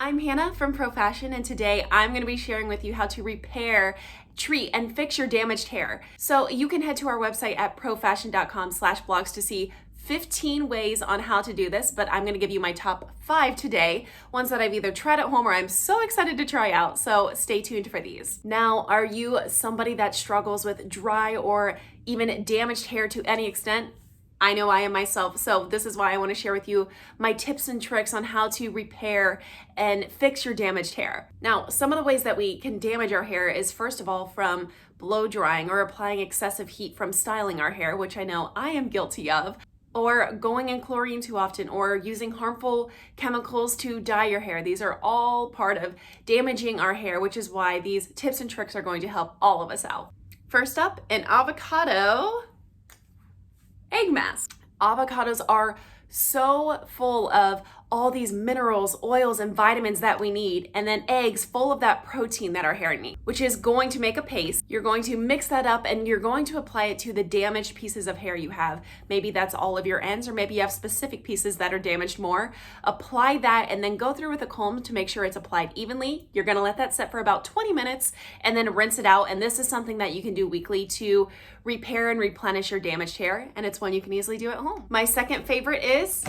I'm Hannah from Profashion, and today I'm going to be sharing with you how to repair, treat, and fix your damaged hair. So you can head to our website at profashion.com/blogs to see 15 ways on how to do this, but I'm going to give you my top 5 today, ones that I've either tried at home or I'm so excited to try out, so stay tuned for these. Now, are you somebody that struggles with dry or even damaged hair to any extent? I know I am myself, so this is why I want to share with you my tips and tricks on how to repair and fix your damaged hair. Now, some of the ways that we can damage our hair is, first of all, from blow drying or applying excessive heat from styling our hair, which I know I am guilty of, or going in chlorine too often, or using harmful chemicals to dye your hair. These are all part of damaging our hair, which is why these tips and tricks are going to help all of us out. First up, an avocado egg mask. Avocados are so full of all these minerals, oils, and vitamins that we need, and then eggs full of that protein that our hair needs, which is going to make a paste. You're going to mix that up and you're going to apply it to the damaged pieces of hair you have. Maybe that's all of your ends, or maybe you have specific pieces that are damaged more. Apply that and then go through with a comb to make sure it's applied evenly. You're gonna let that set for about 20 minutes and then rinse it out. And this is something that you can do weekly to repair and replenish your damaged hair, and it's one you can easily do at home. My second favorite is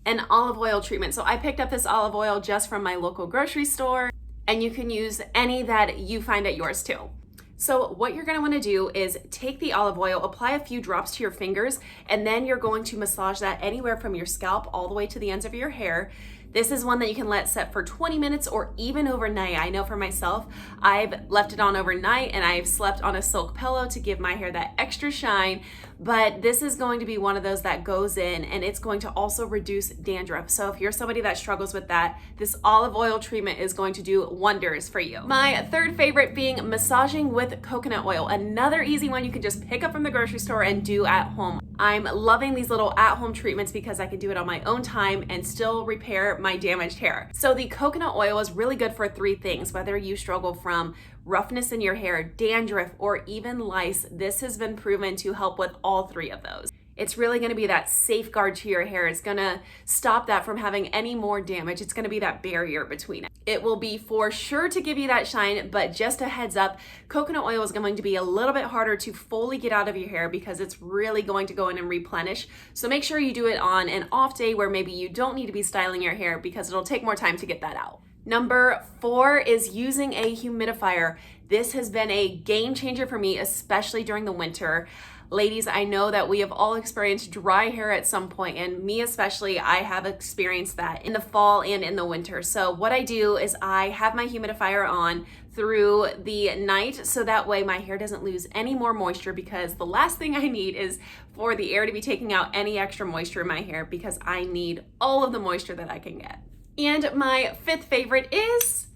an olive oil treatment. So I picked up this olive oil just from my local grocery store, and you can use any that you find at yours too. So what you're gonna wanna do is take the olive oil, apply a few drops to your fingers, and then you're going to massage that anywhere from your scalp all the way to the ends of your hair. This is one that you can let set for 20 minutes or even overnight. I know for myself, I've left it on overnight and I've slept on a silk pillow to give my hair that extra shine, but this is going to be one of those that goes in, and it's going to also reduce dandruff. So if you're somebody that struggles with that, this olive oil treatment is going to do wonders for you. My third favorite being massaging with coconut oil. Another easy one you can just pick up from the grocery store and do at home. I'm loving these little at-home treatments because I can do it on my own time and still repair my damaged hair. So the coconut oil is really good for 3 things. Whether you struggle from roughness in your hair, dandruff, or even lice, this has been proven to help with all 3 of those. It's really gonna be that safeguard to your hair. It's gonna stop that from having any more damage. It's gonna be that barrier between it. It will be for sure to give you that shine, but just a heads up, coconut oil is going to be a little bit harder to fully get out of your hair because it's really going to go in and replenish. So make sure you do it on an off day where maybe you don't need to be styling your hair, because it'll take more time to get that out. Number 4 is using a humidifier. This has been a game changer for me, especially during the winter. Ladies, I know that we have all experienced dry hair at some point, and me especially, I have experienced that in the fall and in the winter. So what I do is I have my humidifier on through the night, so that way my hair doesn't lose any more moisture, because the last thing I need is for the air to be taking out any extra moisture in my hair, because I need all of the moisture that I can get. And my 5th favorite is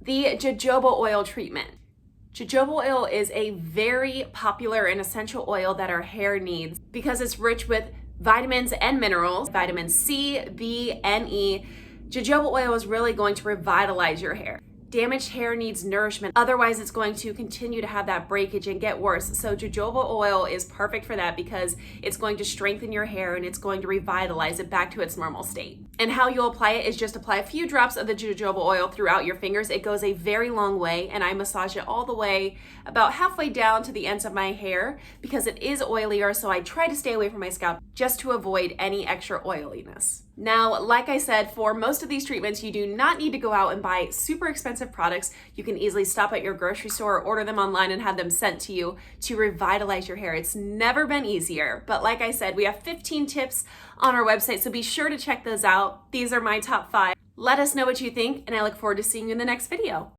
the jojoba oil treatment. Jojoba oil is a very popular and essential oil that our hair needs because it's rich with vitamins and minerals, vitamin C, B, and E. Jojoba oil is really going to revitalize your hair. Damaged hair needs nourishment, otherwise it's going to continue to have that breakage and get worse. So jojoba oil is perfect for that because it's going to strengthen your hair and it's going to revitalize it back to its normal state. And how you'll apply it is just apply a few drops of the jojoba oil throughout your fingers. It goes a very long way, and I massage it all the way about halfway down to the ends of my hair because it is oilier, so I try to stay away from my scalp just to avoid any extra oiliness. Now, like I said, for most of these treatments, you do not need to go out and buy super expensive products. You can easily stop at your grocery store, order them online, and have them sent to you to revitalize your hair. It's never been easier. But like I said, we have 15 tips on our website, so be sure to check those out. These are my top 5. Let us know what you think, and I look forward to seeing you in the next video.